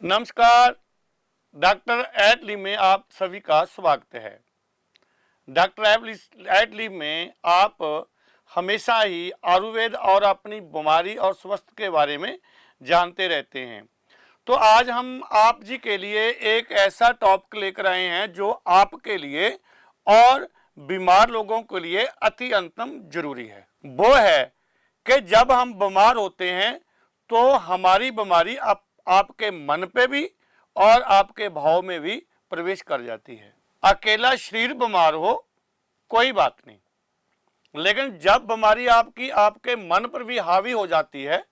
नमस्कार। डॉक्टर एटली में आप सभी का स्वागत है। डॉक्टर एटली में आप हमेशा ही आयुर्वेद और अपनी बीमारी और स्वास्थ्य के बारे में जानते रहते हैं। तो आज हम आप जी के लिए एक ऐसा टॉपिक लेकर आए हैं जो आपके लिए और बीमार लोगों के लिए अति अंतम जरूरी है। वो है कि जब हम बीमार होते हैं तो हमारी बीमारी आपके मन पे भी और आपके भाव में भी प्रवेश कर जाती है। अकेला शरीर बीमार हो कोई बात नहीं, लेकिन जब बीमारी आपकी आपके मन पर भी हावी हो जाती है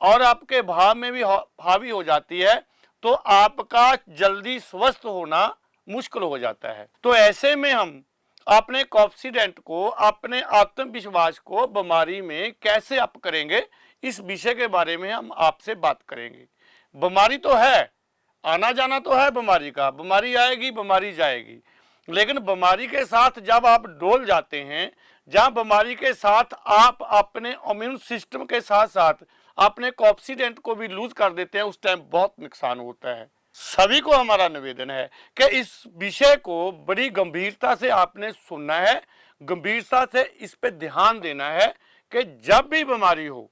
और आपके भाव में भी हावी हो जाती है तो आपका जल्दी स्वस्थ होना मुश्किल हो जाता है। तो ऐसे में हम अपने कॉन्फिडेंट को, अपने आत्मविश्वास को बीमारी में कैसे अप करेंगे, इस विषय के बारे में हम आपसे बात करेंगे। बीमारी तो है, आना जाना तो है बीमारी का, बीमारी आएगी बीमारी जाएगी, लेकिन बीमारी के साथ जब आप डोल जाते हैं, जहां बीमारी के साथ आप अपने इम्यून सिस्टम के साथ साथ अपने कॉन्फिडेंट को भी लूज कर देते हैं, उस टाइम बहुत नुकसान होता है। सभी को हमारा निवेदन है कि इस विषय को बड़ी गंभीरता से आपने सुनना है, गंभीरता से इस पे ध्यान देना है कि जब भी बीमारी हो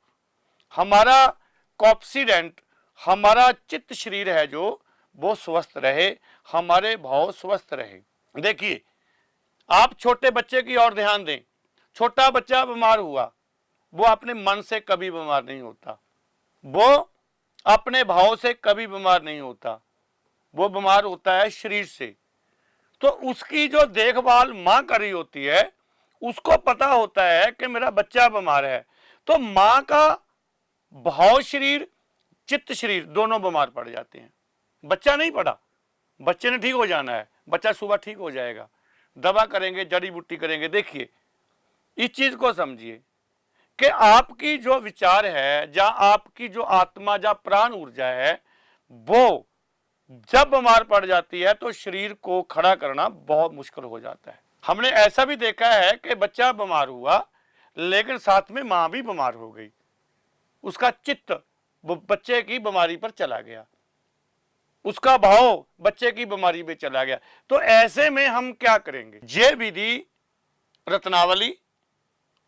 हमारा कॉन्फिडेंट, हमारा चित्त शरीर है जो वो स्वस्थ रहे, हमारे भाव स्वस्थ रहे। देखिए, आप छोटे बच्चे की ओर ध्यान दें। छोटा बच्चा बीमार हुआ, वो अपने मन से कभी बीमार नहीं होता, वो अपने भाव से कभी बीमार नहीं होता, वो बीमार होता है शरीर से। तो उसकी जो देखभाल मां कर रही होती है, उसको पता होता है कि मेरा बच्चा बीमार है, तो मां का भाव शरीर, चित्त शरीर दोनों बीमार पड़ जाते हैं। बच्चा नहीं पड़ा, बच्चे ने ठीक हो जाना है, बच्चा सुबह ठीक हो जाएगा। दवा करेंगे, जड़ी बूटी करेंगे। देखिए, इस चीज को समझिए कि आपकी जो विचार है, जहां आपकी जो आत्मा, जहां प्राण ऊर्जा है, वो जब बीमार पड़ जाती है तो शरीर को खड़ा करना बहुत मुश्किल हो जाता है। हमने ऐसा भी देखा है कि बच्चा बीमार हुआ लेकिन साथ में मां भी बीमार हो गई, उसका चित्त बच्चे की बीमारी पर चला गया, उसका भाव बच्चे की बीमारी पे चला गया। तो ऐसे में हम क्या करेंगे? ये विधि रत्नावली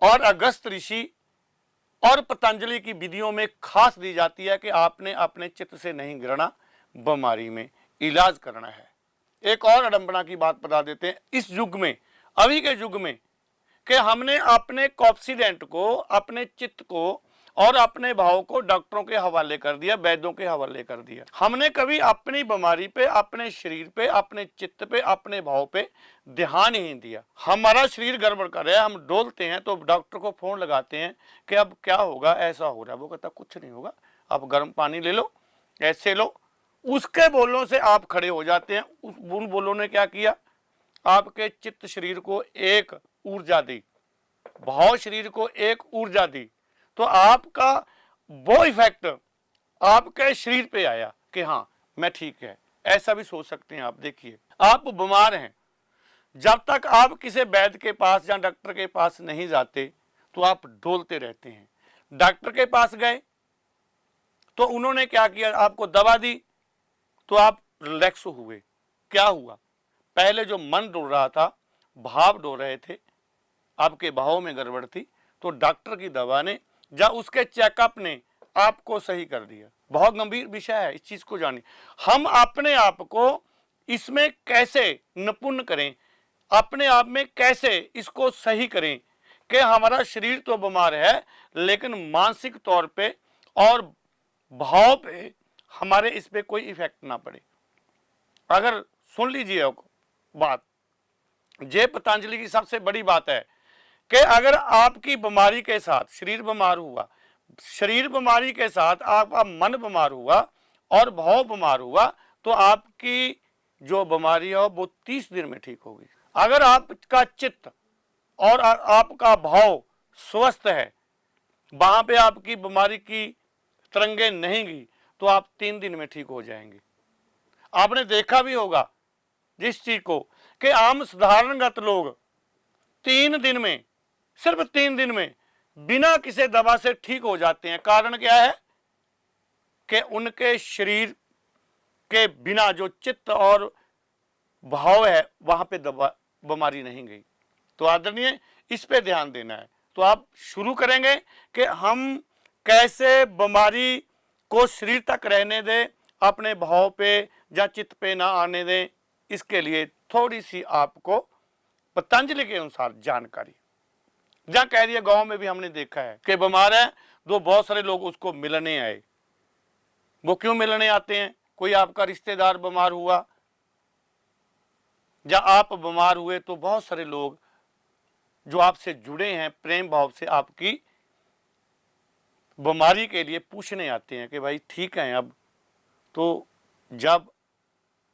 और अगस्त ऋषि और पतंजलि की विधियों में खास दी जाती है कि आपने अपने चित्त से नहीं गिरना, बीमारी में इलाज करना है। एक और अडंबना की बात बता देते हैं इस युग में, अभी के युग में, कि हमने अपने कॉन्फिडेंट को, अपने चित्त को और अपने भाव को डॉक्टरों के हवाले कर दिया, वैद्यों के हवाले कर दिया। हमने कभी अपनी बीमारी पे, अपने शरीर पे, अपने चित्त पे, अपने भाव पे ध्यान ही नहीं दिया। हमारा शरीर गड़बड़ कर रहा है, हम डोलते हैं तो डॉक्टर को फोन लगाते हैं कि अब क्या होगा, ऐसा हो रहा है। वो कहता कुछ नहीं होगा, आप गर्म पानी ले लो, ऐसे लो। उसके बोलों से आप खड़े हो जाते हैं। उन बोलों ने क्या किया? आपके चित्त शरीर को एक ऊर्जा दी, भाव शरीर को एक ऊर्जा दी, तो आपका वो इफेक्ट आपके शरीर पे आया कि हाँ मैं ठीक है। ऐसा भी सोच सकते हैं आप। देखिए, आप बीमार हैं, जब तक आप किसी वैद्य के पास या डॉक्टर के पास नहीं जाते तो आप डोलते रहते हैं। डॉक्टर के पास गए तो उन्होंने क्या किया? आपको दवा दी तो आप रिलैक्स हुए। क्या हुआ? पहले जो मन डोल रहा था, भाव डोल रहे थे, आपके भावों में गड़बड़ थी, तो डॉक्टर की दवा ने या उसके चेकअप ने आपको सही कर दिया। बहुत गंभीर विषय है, इस चीज को जानिए। हम अपने आप को इसमें कैसे निपुण करें, अपने आप में कैसे इसको सही करें कि हमारा शरीर तो बीमार है लेकिन मानसिक तौर पे और भाव पे हमारे इस पे कोई इफेक्ट ना पड़े। अगर सुन लीजिए बात, ये पतंजलि की सबसे बड़ी बात है कि अगर आपकी बीमारी के साथ, शरीर बीमार हुआ, शरीर बीमारी के साथ आपका मन बीमार हुआ और भाव बीमार हुआ, तो आपकी जो बीमारी है वो 30 दिन में ठीक होगी। अगर आपका चित्त और आपका भाव स्वस्थ है, वहां पे आपकी बीमारी की तरंगे नहीं गई, तो आप 3 दिन में ठीक हो जाएंगे। आपने देखा भी होगा जिस चीज को कि आम साधारणगत लोग 3 दिन में, सिर्फ 3 दिन में बिना किसी दवा से ठीक हो जाते हैं। कारण क्या है? कि उनके शरीर के बिना जो चित्त और भाव है वहां पे बीमारी नहीं गई। तो आदरणीय, इस पे ध्यान देना है। तो आप शुरू करेंगे कि हम कैसे बीमारी को शरीर तक रहने दें, अपने भाव पे या चित्त पे ना आने दें। इसके लिए थोड़ी सी आपको पतंजलि के अनुसार जानकारी, जहां कह दिया गांव में भी हमने देखा है कि बीमार है तो बहुत सारे लोग उसको मिलने आए। वो क्यों मिलने आते हैं? कोई आपका रिश्तेदार बीमार हुआ या आप बीमार हुए तो बहुत सारे लोग जो आपसे जुड़े हैं प्रेम भाव से आपकी बीमारी के लिए पूछने आते हैं कि भाई ठीक है अब। तो जब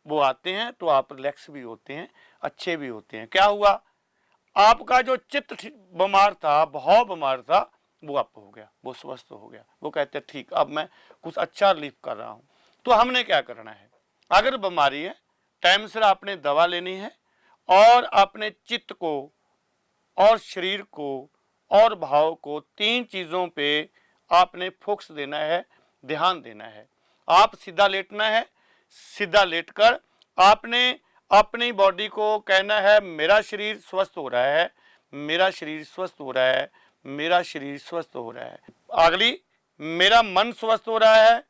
वो आते हैं तो आप रिलैक्स भी होते हैं, अच्छे भी होते हैं। क्या हुआ? आपका जो चित्त बीमार था, भाव बीमार था, वो अप हो गया, वो स्वस्थ हो गया। वो कहते हैं ठीक, अब मैं कुछ अच्छा रिलीफ कर रहा हूं। तो हमने क्या करना है? अगर बीमारी है, टाइम से आपने दवा लेनी है और अपने चित्त को और शरीर को और भाव को, तीन चीजों पे आपने फोकस देना है, ध्यान देना है। आप सीधा लेटना है। सीधा लेटकर आपने अपनी बॉडी को कहना है मेरा शरीर स्वस्थ हो रहा है, मेरा शरीर स्वस्थ हो रहा है, मेरा शरीर स्वस्थ हो रहा है। अगली, मेरा मन स्वस्थ हो रहा है,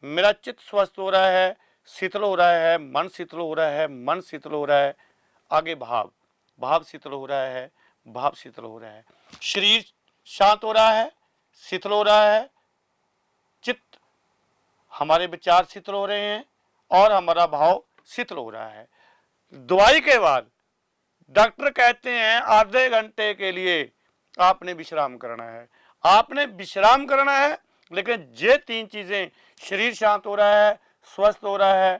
मेरा चित्त स्वस्थ हो रहा है, शीतल हो रहा है, मन शीतल हो रहा है, मन शीतल हो रहा है। आगे भाव, भाव शीतल हो रहा है, भाव शीतल हो रहा है। शरीर शांत हो रहा है, शीतल हो रहा है, चित्त, हमारे विचार शीतल हो रहे हैं और हमारा भाव शीतल हो रहा है। दवाई के बाद डॉक्टर कहते हैं आधे घंटे के लिए आपने विश्राम करना है। आपने विश्राम करना है, लेकिन ये तीन चीजें, शरीर शांत हो रहा है, स्वस्थ हो रहा है,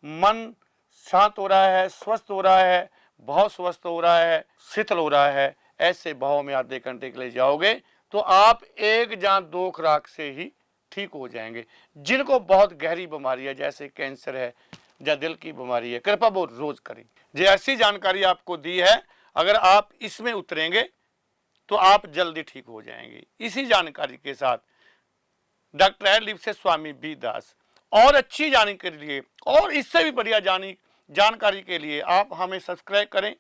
मन शांत हो रहा है, स्वस्थ हो रहा है, भाव स्वस्थ हो रहा है, शीतल हो रहा है, ऐसे भाव में आधे घंटे के लिए जाओगे तो आप एक या दो खुराक से ही ठीक हो जाएंगे। जिनको बहुत गहरी बीमारी है, जैसे कैंसर है या दिल की बीमारी है, कृपया वो रोज करें। जो ऐसी जानकारी आपको दी है, अगर आप इसमें उतरेंगे तो आप जल्दी ठीक हो जाएंगे। इसी जानकारी के साथ डॉक्टर एडलिप से स्वामी बी दास। और अच्छी जानकारी के लिए और इससे भी बढ़िया जानकारी के लिए आप हमें सब्सक्राइब करें,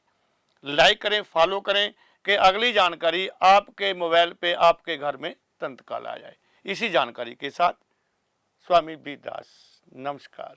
लाइक करें, फॉलो करें कि अगली जानकारी आपके मोबाइल पे, आपके घर में तुरंत कॉल आ जाए। इसी जानकारी के साथ स्वामी बी दास, नमस्कार।